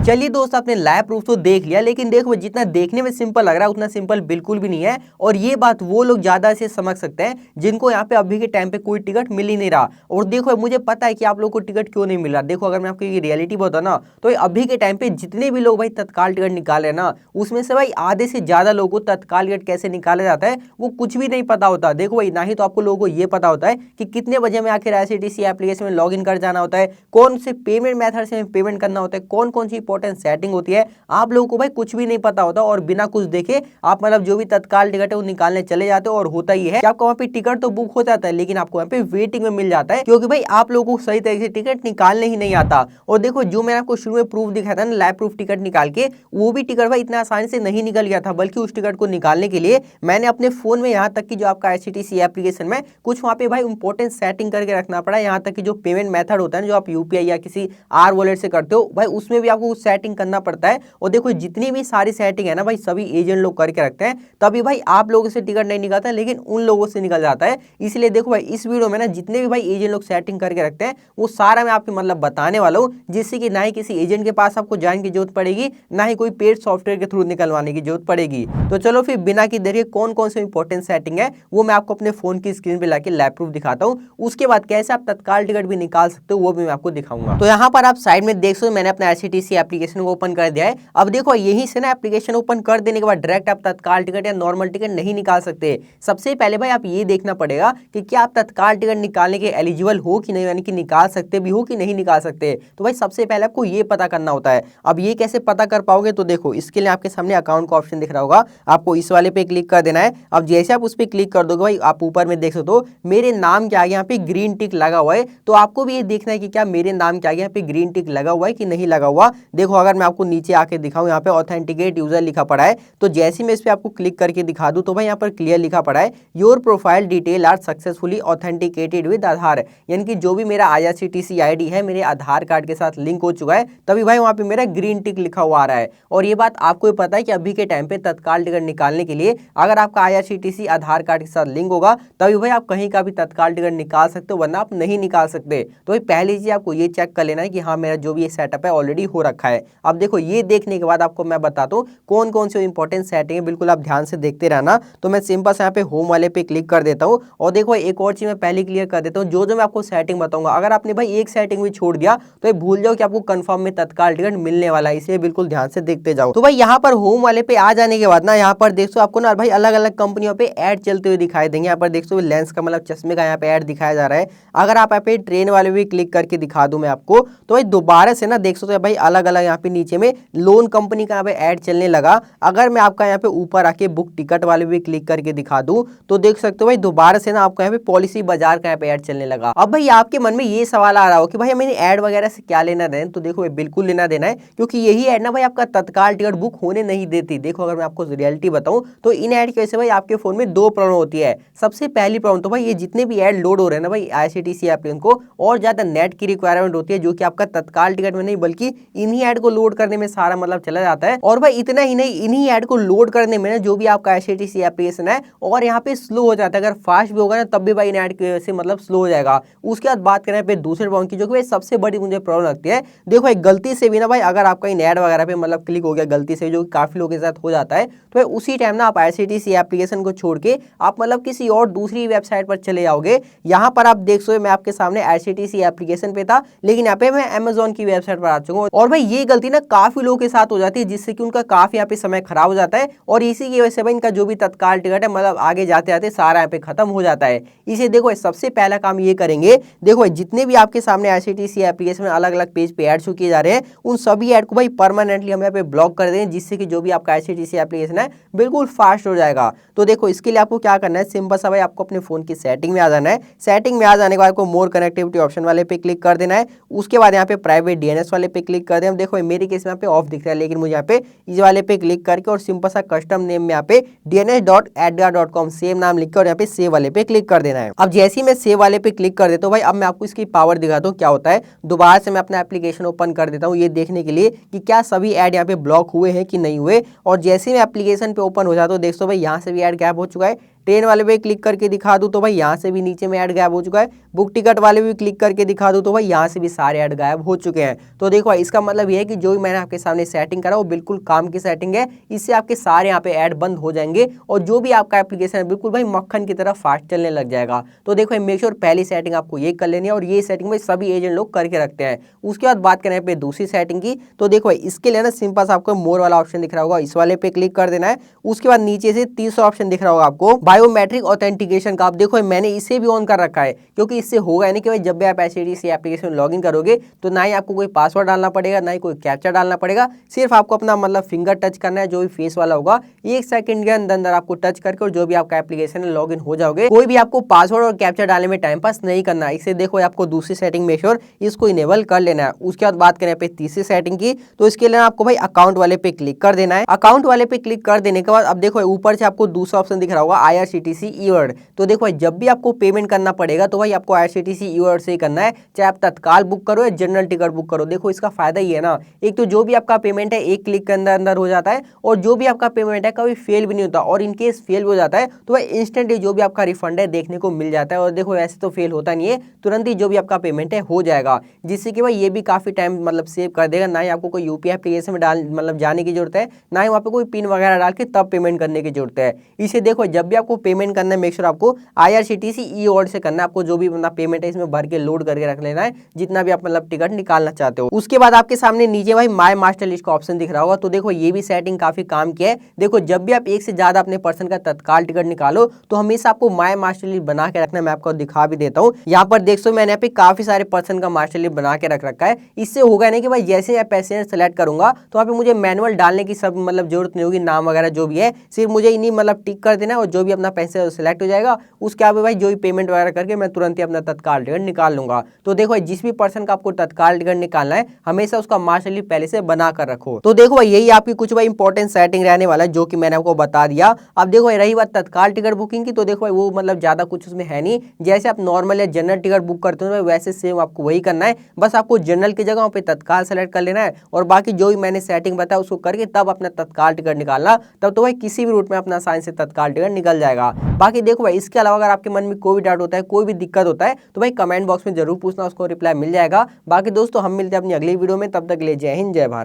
चलिए दोस्त, आपने लाइव प्रूफ तो देख लिया, लेकिन देखो जितना देखने में सिंपल लग रहा है उतना सिंपल बिल्कुल भी नहीं है। और ये बात वो लोग ज्यादा से समझ सकते हैं जिनको यहाँ पे अभी के टाइम पे कोई टिकट मिल ही नहीं रहा। और देखो मुझे पता है कि आप लोग को टिकट क्यों नहीं मिल रहा। देखो अगर मैं आपको ये रियलिटी बताऊं ना, तो अभी के टाइम पे जितने भी लोग भाई तत्काल टिकट निकाले हैं ना, उसमें से भाई आधे से ज्यादा लोगों को तत्काल टिकट कैसे निकाला जाता है वो कुछ भी नहीं पता होता। देखो भाई, ना ही तो आपको लोगों को ये पता होता है कि कितने बजे में आखिर IRCTC एप्लीकेशन में लॉग इन कर जाना होता है, कौन से पेमेंट मेथड से पेमेंट करना होता है, कौन कौन सी इंपॉर्टेंट सेटिंग होती है। आप लोगों को भाई कुछ भी नहीं पता होता और बिना कुछ देखे आप मतलब जो भी तत्काल टिकट है वो निकालने चले जाते हो। और होता ही है कि आपको वहाँ पे टिकट तो बुक हो जाता है, लेकिन आपको वहाँ पे वेटिंग में मिल जाता है, क्योंकि भाई आप लोगों को सही तरीके से टिकट निकालने ही नहीं आता। और देखो जो मैंने आपको शुरू में प्रूफ दिखाया था ना, लाइव प्रूफ टिकट निकाल के, वो भी टिकट भाई इतना आसानी से नहीं निकल गया था, बल्कि उस टिकट को निकालने के लिए मैंने अपने फोन में यहाँ तक कि जो आपका IRCTC एप्लीकेशन में कुछ वहाँ पे भाई इंपॉर्टेंट सेटिंग करके रखना पड़ा। यहाँ तक कि जो पेमेंट मेथड होता है, जो आप UPI या किसी R वॉलेट से करते हो भाई, उसमें भी आपको सेटिंग करना पड़ता है। और देखो जितनी भी सारी सेटिंग है ना भाई, सभी एजेंट लोग करके रखते हैं, तभी भाई आप लोगों से टिकट नहीं निकलता, लेकिन उन लोगों से निकल जाता है। इसलिए देखो भाई इस वीडियो में ना जितने भी भाई एजेंट लोग सेटिंग करके रखते हैं वो सारा मैं आपको मतलब बताने वाला हूँ, जिससे कि ना ही किसी एजेंट के पास आपको जाने की जरूरत पड़ेगी, ना ही कोई पेड सॉफ्टवेयर के थ्रू निकलवाने की जरूरत पड़ेगी। तो चलो फिर बिना की देरी कौन कौन से इंपॉर्टेंट सेटिंग है वो मैं आपको अपने फोन की स्क्रीन पे लाके लाइव प्रूफ दिखाता हूँ। उसके बाद कैसे आप तत्काल टिकट भी निकाल सकते हो वो भी मैं आपको दिखाऊंगा। तो यहाँ पर आप साइड में देख सकते हो मैंने अपना IRCTC एप्लीकेशन को ओपन कर दिया है। अब देखो यहीं से ना एप्लीकेशन ओपन कर देने के बाद डायरेक्ट आप तत्काल टिकट या नॉर्मल टिकट नहीं निकाल सकते। सबसे पहले भाई आप ये देखना पड़ेगा कि क्या आप तत्काल टिकट निकालने के एलिजिबल हो कि नहीं, यानी कि निकाल सकते भी हो कि नहीं निकाल सकते। तो भाई सबसे पहले आपको ये पता करना होता है। अब ये कैसे पता कर पाओगे, तो देखो इसके लिए आपके सामने अकाउंट का ऑप्शन दिख रहा होगा, आपको इस वाले पे क्लिक कर देना है। अब जैसे आप उस पर क्लिक कर दोगे भाई, आप ऊपर में देख सकते हो मेरे नाम के आगे यहाँ पे ग्रीन टिक लगा हुआ है। तो आपको भी ये देखना है कि क्या मेरे नाम के आगे यहाँ पे ग्रीन टिक लगा हुआ है कि नहीं लगा हुआ। देखो अगर मैं आपको नीचे आके दिखाऊं, यहाँ पे ऑथेंटिकेट यूजर लिखा पड़ा है, तो जैसे मैं इस पे आपको क्लिक करके दिखा दूं तो भाई यहाँ पर क्लियर लिखा पड़ा है your profile detail are successfully authenticated with Aadhaar, यानी कि जो भी मेरा IRCTC ID है मेरे आधार कार्ड के साथ लिंक हो चुका है, तभी भाई वहाँ पे मेरा ग्रीन टिक लिखा हुआ आ रहा है। और ये बात आपको भी पता है कि अभी के टाइम पे तत्काल टिकट निकालने के लिए अगर आपका IRCTC आधार कार्ड के साथ लिंक होगा तभी भाई आप कहीं का भी तत्काल टिकट निकाल सकते हो, वरना आप नहीं निकाल सकते। तो भाई पहली चीज आपको ये चेक कर लेना है कि हाँ मेरा जो भी सेटअप है ऑलरेडी हो रखा है। अब देखो ये देखने के बाद आपको मैं बताता हूँ कौन कौन से इंपॉर्टेंट सेटिंग है, बिल्कुल आप ध्यान से देखते रहना। तो मैं सिंपल से यहाँ पे होम वाले पे क्लिक कर देता हूँ। और देखो एक और चीज मैं पहले क्लियर कर देता हूँ, जो मैं आपको सेटिंग बताऊंगा अगर आपने भाई एक सेटिंग भी छोड़ दिया तो ये भूल जाओ कि आपको कंफर्म में तत्काल टिकट मिलने वाला है, इसलिए बिल्कुल ध्यान से देखते जाओ। तो भाई यहाँ पर होम वाले पे आ जाने के बाद ना यहाँ पर देखो आपको ना भाई अलग अलग कंपनियों पे ऐड चलते हुए दिखाई देंगे। यहाँ पर देखो लेंस का मतलब चश्मे का यहाँ पे ऐड दिखाया जा रहा है। अगर आप यहाँ पे ट्रेन वाले भी क्लिक करके दिखा दूं मैं आपको, तो भाई दोबारा से ना देख सकते हो भाई अलग अलग यहाँ पे नीचे में लोन कंपनी का यहाँ पे ऐड चलने लगा। अगर मैं आपका यहाँ पे ऊपर आके बुक टिकट वाले भी क्लिक करके दिखा दूं तो देख सकते हो भाई दोबारा से ना आपको यहाँ पे पॉलिसी बाजार का यहाँ पे ऐड चलने लगा। अब भाई आपके मन में ये सवाल आ रहा हो कि भाई हमें ऐड वगैरह से क्या लेना देना, तो देखो बिल्कुल लेना देना है, क्योंकि यही ऐड ना भाई आपका तत्काल टिकट बुक होने नहीं देती। देखो अगर मैं आपको रियलिटी बताऊं तो इन ऐड की वजह से भाई आपके फोन में दो प्रॉब्लम होती है। सबसे पहली प्रॉब्लम तो भाई ये जितने भी ऐड लोड हो रहे हैं ना भाई IRCTC एप्लीकेशन को, और ज्यादा नेट की रिक्वायरमेंट होती है, जो कि आपका तत्काल टिकट में नहीं बल्कि इन्हीं ऐड को लोड करने में सारा मतलब चला जाता है। और भाई इतना ही नहीं, इन्हीं ऐड को लोड करने में जो भी आपका IRCTC एप्लीकेशन है और यहाँ पे स्लो हो जाता है। अगर फास्ट भी होगा ना तब भी भाई इन ऐड की वजह से मतलब स्लो हो जाएगा। उसके बाद बात करें पे दूसरे प्रॉब्लम की, जो कि सबसे बड़ी मुझे प्रॉब्लम लगती है। देखो एक गलती से भी ना भाई अगर आपका इन ऐड वगैरह पे मतलब क्लिक हो गया गलती से, जो काफी लोगों के साथ हो जाता है, तो भाई उसी टाइम ना आप IRCTC एप्लीकेशन को छोड़ के आप मतलब किसी और दूसरी वेबसाइट पर चले जाओगे। यहाँ पर आप देख सकते हो मैं आपके सामने IRCTC एप्लीकेशन पे था, लेकिन यहाँ पे मैं Amazon की वेबसाइट पर आ चुका हूँ। और भाई ये गलती ना काफी लोगों के साथ हो जाती है, जिससे कि उनका काफी यहाँ पे समय खराब हो जाता है, और इसी की वजह से भाई इनका जो भी तत्काल टिकट है मतलब आगे जाते जाते सारा यहाँ पे खत्म हो जाता है। इसे देखो सबसे पहला काम ये करेंगे, देखो जितने भी आपके सामने IRCTC एप्लीकेशन में अलग अलग पेज पे ऐड शो किए जा रहे हैं उन सभी ऐड को भाई परमानेंटली हम यहाँ पे ब्लॉक कर दें, जिससे कि जो भी आपका IRCTC एप्लीकेशन है बिल्कुल फास्ट हो जाएगा। तो देखो इसके लिए आपको क्या करना है, सिंपल सा भाई आपको अपने फोन की सेटिंग में आ जाना है। सेटिंग में आ जाने के बाद आपको मोर कनेक्टिविटी ऑप्शन वाले पे क्लिक कर देना है। उसके बाद यहाँ पे प्राइवेट DNS वाले पे क्लिक कर दें। देखो मेरे केस में यहाँ पे ऑफ दिख रहा है, लेकिन मुझे यहाँ पे इस वाले पे क्लिक करके और सिंपल सा कस्टम नेम में यहाँ पे dns.edgar.com सेम नाम लिख कर और यहाँ पे सेव वाले पे क्लिक कर देना है। अब जैसे ही मैं सेव वाले पे क्लिक कर देता हूँ भाई, अब मैं आपको इसकी पावर दिखाता हूँ क्या होता है। दोबारा से मैं अपना एप्लीकेशन ओपन कर देता हूँ ये देखने के लिए कि क्या सभी ऐड यहाँ पे ब्लॉक हुए हैं कि नहीं हुए। और जैसे मैं एप्लीकेशन पे ओपन हो जाता हूँ देख सो भाई यहाँ से भी ऐड गैप हो चुका है, ट्रेन वाले पे क्लिक करके दिखा दूँ तो भाई यहाँ से भी नीचे में ऐड गायब हो चुका है। बुक टिकट वाले भी क्लिक करके दिखा दूँ तो भाई यहाँ से भी सारे ऐड गायब हो चुके हैं। तो देखो इसका मतलब ये है कि जो भी मैंने आपके सामने सेटिंग करा वो बिल्कुल काम की सेटिंग है। इससे आपके सारे यहाँ पे ऐड बंद हो जाएंगे और जो भी आपका एप्लीकेशन है बिल्कुल भाई मक्खन की तरह फास्ट चलने लग जाएगा। तो देखो मेक श्योर पहली सेटिंग आपको ये कर लेनी है और ये सेटिंग में सभी एजेंट लोग करके रखते हैं। उसके बाद बात करें पे दूसरी सेटिंग की, तो देखो इसके लिए ना सिंपल सा आपको मोर वाला ऑप्शन दिख रहा होगा, इस वाले पे क्लिक कर देना है। उसके बाद नीचे से तीसरा ऑप्शन दिख रहा होगा आपको बायोमेट्रिक ऑथेंटिकेशन का। आप देखो मैंने इसे भी ऑन कर रखा है क्योंकि इससे होगा नहीं कि भाई जब भी आप एचडीसी एप्लीकेशन में लॉगिन करोगे तो ना ही आपको कोई पासवर्ड डालना पड़ेगा, ना ही कोई कैप्चा डालना पड़ेगा। सिर्फ आपको अपना मतलब फिंगर टच करना है, जो भी फेस वाला होगा 1 सेकंड के अंदर आपको टच करके और जो भी आपका एप्लीकेशन है लॉगिन हो जाओगे। कोई भी आपको पासवर्ड और कैप्चा डालने में टाइम पास नहीं करना है। इसे देखो आपको दूसरी सेटिंग में श्योर इसको इनेबल कर लेना है। उसके बाद बात करें पे तीसरी सेटिंग की, तो इसके लिए आपको भाई अकाउंट वाले पे क्लिक कर देना है। अकाउंट वाले पे क्लिक कर देने के बाद अब देखो ऊपर से आपको दूसरा ऑप्शन दिख रहा होगा IRCTC ई-वर्ड। तो देखो जब भी आपको पेमेंट करना पड़ेगा तो भाई आपको IRCTC ई-वर्ड से ही करना है, चाहे आप तत्काल बुक करो या जनरल टिकट बुक करो। देखो इसका फायदा ये है ना, एक तो जो भी आपका पेमेंट है एक क्लिक के अंदर हो जाता है और जो भी आपका पेमेंट है कभी फेल भी नहीं होता, और इन केस फेल हो जाता है तो भाई इंस्टेंटली जो भी आपका रिफंड है देखने को मिल जाता है। और देखो ऐसे तो फेल होता नहीं है, तुरंत ही जो भी आपका पेमेंट है हो जाएगा, जिससे कि भाई ये भी काफी टाइम मतलब सेव कर देगा। ना ही आपको कोई यूपीआई एप्लीकेशन में डाल मतलब जाने की जरूरत है, ना ही वहाँ पे कोई पिन वगैरह डाल के तब पेमेंट करने की जरूरत है। इसे देखो जब भी आपको पेमेंट करना है मेक श्योर आपको IRCTC ई-वर्ड से करना है। आपको जो भी मतलब पेमेंट है इसमें भर के लोड करके रख लेना है, जितना भी आप मतलब टिकट निकालना चाहते हो। उसके बाद आपके सामने नीचे भाई माय मास्टर लिस्ट का ऑप्शन दिख रहा होगा। तो देखो ये भी सेटिंग काफी काम की है। देखो जब भी आप एक से ज्यादा अपने पर्सन का तत्काल टिकट निकालो तो हमेशा आपको माय मास्टर लिस्ट बना के रखना है। मैं आपको दिखा भी देता हूँ, यहाँ पर देख सो मैंने यहाँ पे काफी सारे पर्सन का मास्टर लिस्ट बना के रख रखा है। इससे होगा नहीं कि भाई जैसे मैं पैसेंजर सेलेक्ट करूंगा तो वहाँ पे मुझे मैनुअल डालने की सब मतलब जरूरत नहीं होगी, नाम वगैरह जो भी है सिर्फ मुझे इन्हीं मतलब टिक कर देना है और जो भी अपना पैसेंजर सेलेक्ट हो जाएगा उसके आगे भाई जो भी पेमेंट वगैरह करके मैं तुरंत ही अपना तत्काल टिकट निकाल लूंगा। तो देखो जिस भी पर्सन का आपको तत्काल टिकट निकालना है हमेशा उसका मास्टर लिस्ट पहले से बना कर रखो। तो देखो भाई यही आपकी कुछ भाई इंपॉर्टेंट सेटिंग रहने वाला है जो कि मैंने आपको बता दिया। अब देखो रही बात तत्काल टिकट बुकिंग की, तो देखो भाई वो मतलब ज्यादा कुछ उसमें है नहीं। जैसे आप नॉर्मल या जनरल टिकट बुक करते हो वैसे सेम आपको वही करना है, बस आपको जनरल की जगह पे तत्काल सेलेक्ट कर लेना है और बाकी जो भी मैंने सेटिंग बताया उसको करके तब अपना तत्काल टिकट निकालना। तब तो भाई किसी भी रूट में अपना आसानी से तत्काल टिकट निकल जाएगा। बाकी देखो भाई इसके अलावा अगर आपके मन में कोई भी डाउट होता है, कोई भी दिक्कत होता है तो भाई कमेंट बॉक्स में जरूर पूछना, उसको रिप्लाई मिल जाएगा। बाकी दोस्तों हम मिलते हैं अपनी अगली वीडियो में, तब तक ले जय हिंद जय भारत।